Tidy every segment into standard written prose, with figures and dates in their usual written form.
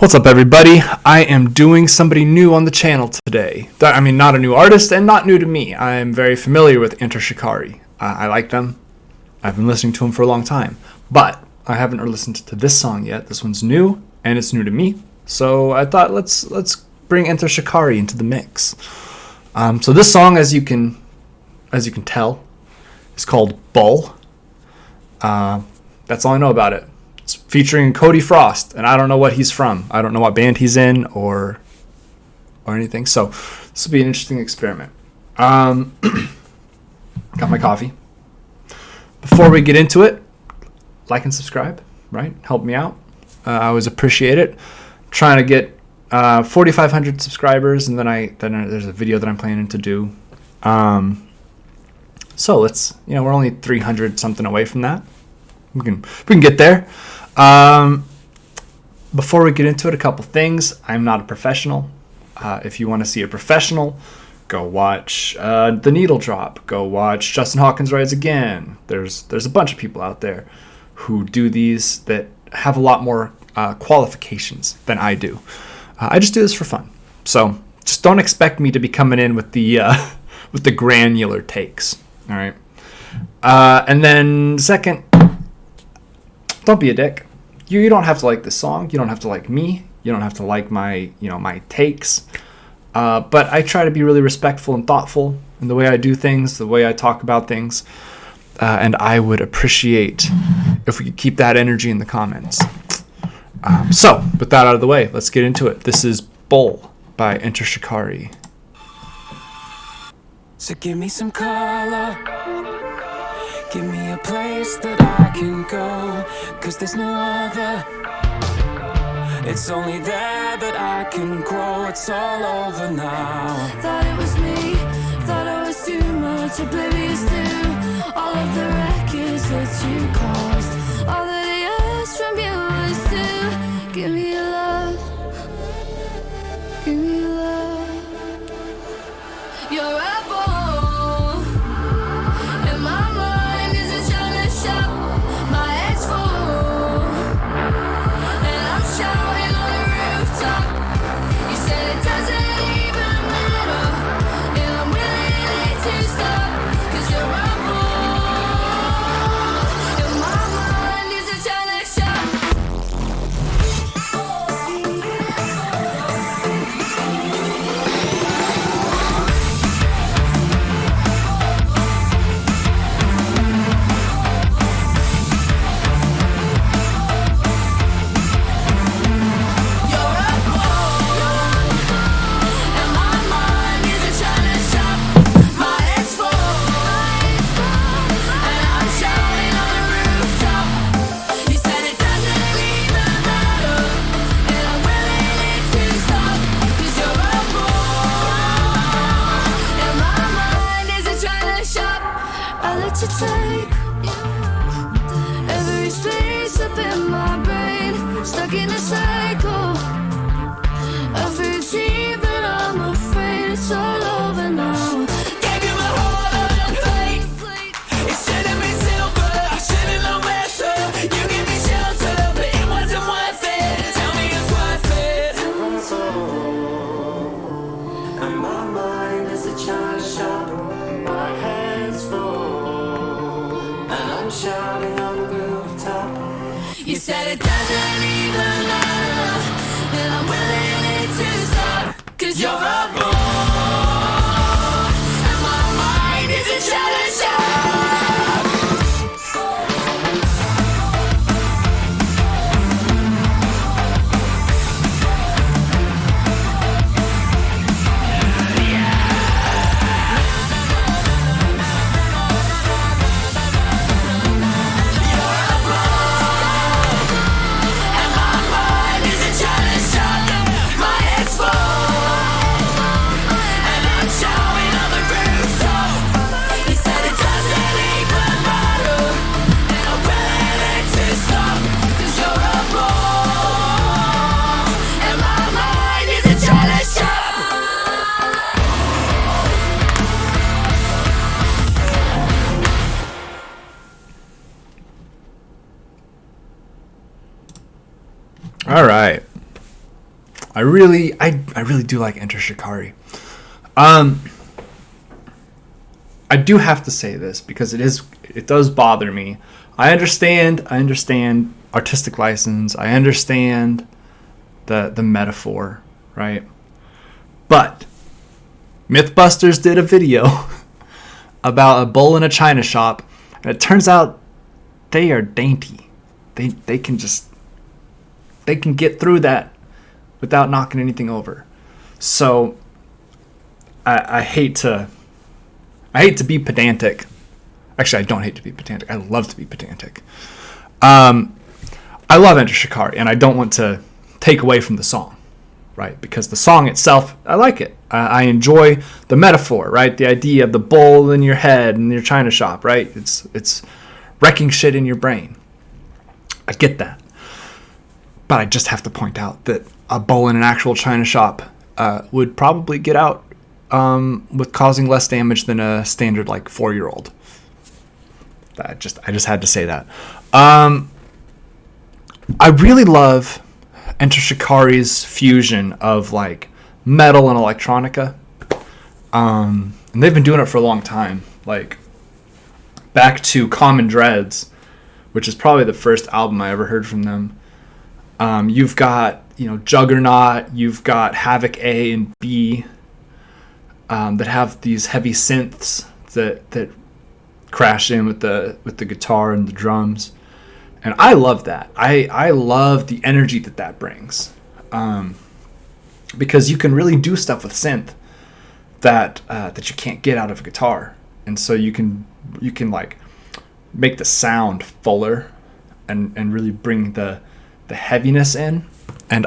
What's up, everybody? I am doing somebody new on the channel today. I mean, not a new artist and not new to me. I am very familiar with SHIKARI. I like them. I've been listening to them for a long time. But I haven't listened to this song yet. This one's new, and it's new to me. So I thought let's bring SHIKARI into the mix. So this song, as you can tell, is called Bull. That's all I know about it. It's featuring CODY Frost, and I don't know what he's from. I don't know what band he's in or anything. So this will be an interesting experiment. Got my coffee. Before we get into it, like and subscribe, right? Help me out. I always appreciate it. I'm trying to get 4,500 subscribers, and then there's a video that I'm planning to do. So let's, we're only 300 something away from that. We can get there. Before we get into it, a couple things. I'm not a professional. If you want to see a professional, go watch The Needle Drop. Go watch Justin Hawkins Rides Again. There's a bunch of people out there who do these that have a lot more qualifications than I do. I just do this for fun. So just don't expect me to be coming in with the with the granular takes. All right. And then second, don't be a dick. You don't have to like this song. You don't have to like me. You don't have to like my my takes. But I try to be really respectful and thoughtful in the way I do things, the way I talk about things. And I would appreciate if we could keep that energy in the comments. So with that out of the way, let's get into it. This is Bull by SHIKARI. So give me some color. Give me a place that I can go, 'cause there's no other. It's only there that I can grow. It's all over now. Thought it was me, thought I was too much, oblivious to all of the records that you caused. All that I asked from you was to give me your love. Give me your love. You're a bull, and my mind is a China shop. My head's full, and I'm shouting on the rooftop. You said it doesn't even matter, and I'm willing to stop, 'cause you're a bull, and my mind is a China shop. To take every space up in my brain, stuck in a cycle of routine, but I'm afraid it's all over now. Gave you my heart on a plate. It should have been silver, I should have known better. You gave me shelter, but it wasn't worth it. Tell me it's worth it. And my mind is a china shop. My hands full, and I'm shouting on the rooftop. You said it doesn't even matter, and I'm willing to stop, 'cause you're a bull, and my mind is a shadow shop. All right. I really do like Enter Shikari. I do have to say this because it does bother me. I understand artistic license. I understand the metaphor, right? But Mythbusters did a video about a bull in a china shop, and it turns out they are dainty. They can get through that without knocking anything over. So I hate to be pedantic. Actually, I don't hate to be pedantic. I love to be pedantic. I love Enter Shikari, and I don't want to take away from the song, right? Because the song itself, I like it. I enjoy the metaphor, right? The idea of the bull in your head and your china shop, right? It's wrecking shit in your brain. I get that. But I just have to point out that a bull in an actual china shop would probably get out with causing less damage than a standard 4-year-old. I just had to say that. I really love Enter Shikari's fusion of metal and electronica. And they've been doing it for a long time. Back to Common Dreads, which is probably the first album I ever heard from them. You've got, Juggernaut, you've got Havoc A and B, that have these heavy synths that crash in with the guitar and the drums. And I love that. I love the energy that brings. Because you can really do stuff with synth that you can't get out of a guitar. And so you can make the sound fuller and really bring the heaviness in. And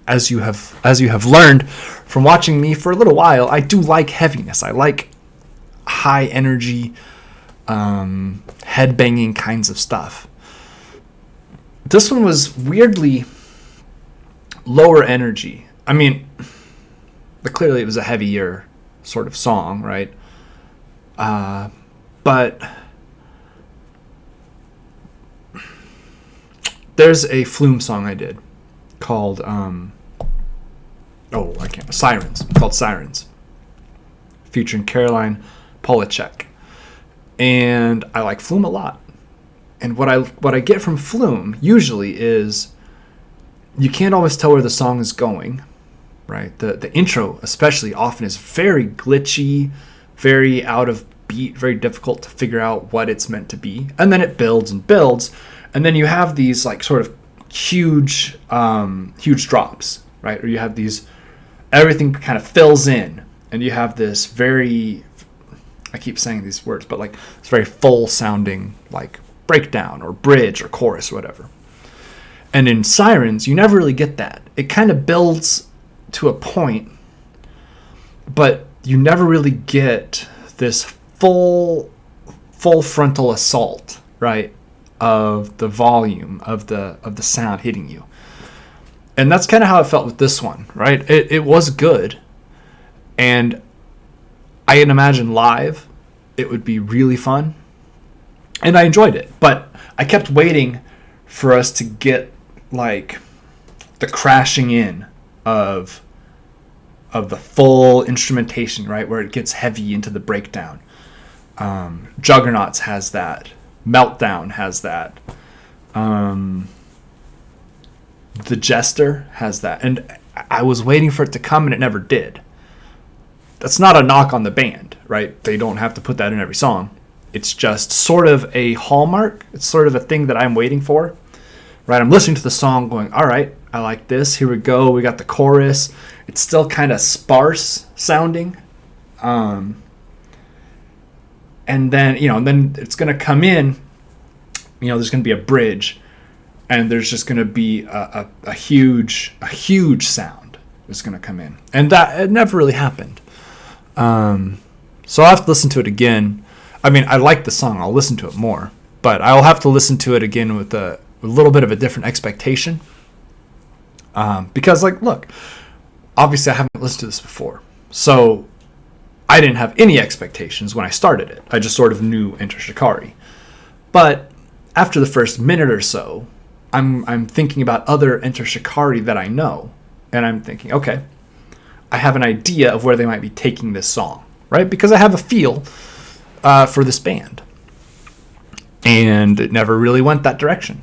as you have learned from watching me for a little while, I do like heaviness. I like high energy, headbanging kinds of stuff. This one was weirdly lower energy. I mean, clearly it was a heavier sort of song, right? But there's a Flume song I did called Sirens, called Sirens, featuring Caroline Polachek. And I like Flume a lot. And what I get from Flume usually is you can't always tell where the song is going, right? The intro especially often is very glitchy, very out of beat, very difficult to figure out what it's meant to be. And then it builds and builds, and then you have these sort of huge drops, right? Or you have these, everything kind of fills in, and you have this very, I keep saying these words, but it's very full sounding breakdown or bridge or chorus or whatever. And in Sirens, you never really get that. It kind of builds to a point, but you never really get this full frontal assault, right, of the volume of the sound hitting you. And that's kind of how it felt with this one, right? It was good, and I can imagine live it would be really fun, and I enjoyed it. But I kept waiting for us to get the crashing in of the full instrumentation, right, where it gets heavy into the breakdown. Juggernauts has that. Meltdown has that. The Jester has that. And I was waiting for it to come, and it never did. That's not a knock on the band, right? They don't have to put that in every song. It's just sort of a hallmark. It's sort of a thing that I'm waiting for, right? I'm listening to the song going, all right, I like this. Here we go. We got the chorus. It's still kind of sparse sounding. And then it's going to come in, there's going to be a bridge, and there's just going to be a huge sound that's going to come in. And that, it never really happened. So I'll have to listen to it again. I mean, I like the song. I'll listen to it more. But I'll have to listen to it again with a little bit of a different expectation. Because, look, obviously I haven't listened to this before. So I didn't have any expectations when I started it. I just sort of knew Enter Shikari. But after the first minute or so, I'm thinking about other Enter Shikari that I know. and I'm thinking, okay, I have an idea of where they might be taking this song, right? Because I have a feel for this band. And it never really went that direction.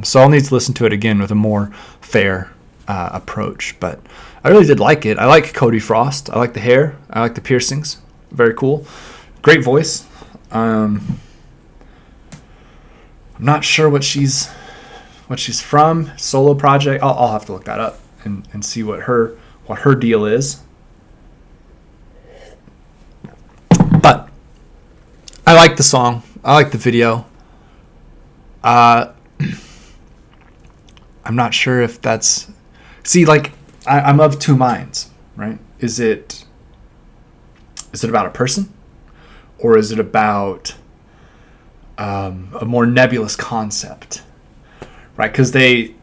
So I'll need to listen to it again with a more fair approach. But I really did like it. I like Cody Frost. I like the hair. I like the piercings. Very cool. Great voice. I'm not sure what she's from. Solo project. I'll have to look that up and see what her deal is. But I like the song. I like the video. I'm not sure if that's... See, like, I'm of two minds, right? Is it about a person? Or is it about a more nebulous concept? Right? Because they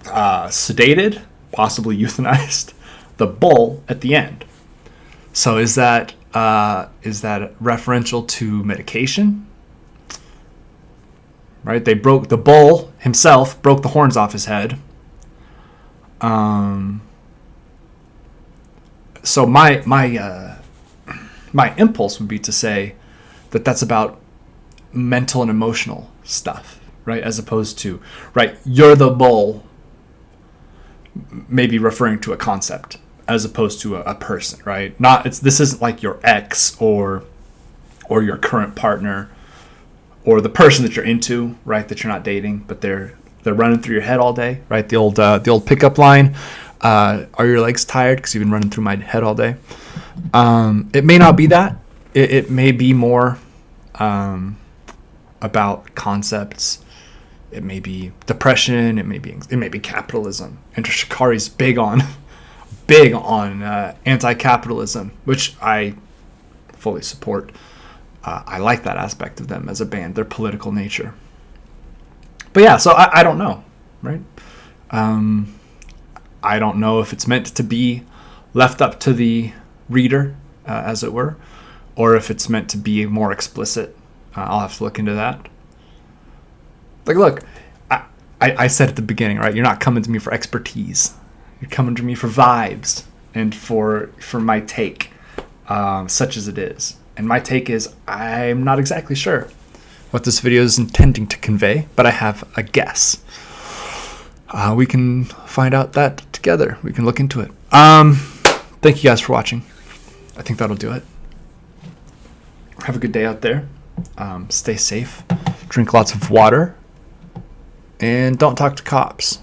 sedated, possibly euthanized, the bull at the end. So is that referential to medication? Right? They broke the bull himself, broke the horns off his head. So my impulse would be to say that that's about mental and emotional stuff, right? As opposed to, right, you're the bull, maybe referring to a concept as opposed to a person, right? This isn't like your ex or your current partner or the person that you're into, right? That you're not dating, but they're running through your head all day, right? The old pickup line. Are your legs tired because you've been running through my head all day? It may not be that. It may be more about concepts. It may be depression. It may be capitalism. And Shikari's big on anti-capitalism, which I fully support. I like that aspect of them as a band, their political nature. But yeah, so I don't know, right? I don't know if it's meant to be left up to the reader, as it were, or if it's meant to be more explicit. I'll have to look into that. Like, look, I said at the beginning, right? You're not coming to me for expertise. You're coming to me for vibes and for my take, such as it is. And my take is I'm not exactly sure what this video is intending to convey, but I have a guess. We can find out that together. We can look into it. Thank you guys for watching. I think that'll do it. Have a good day out there. Stay safe. Drink lots of water. And don't talk to cops.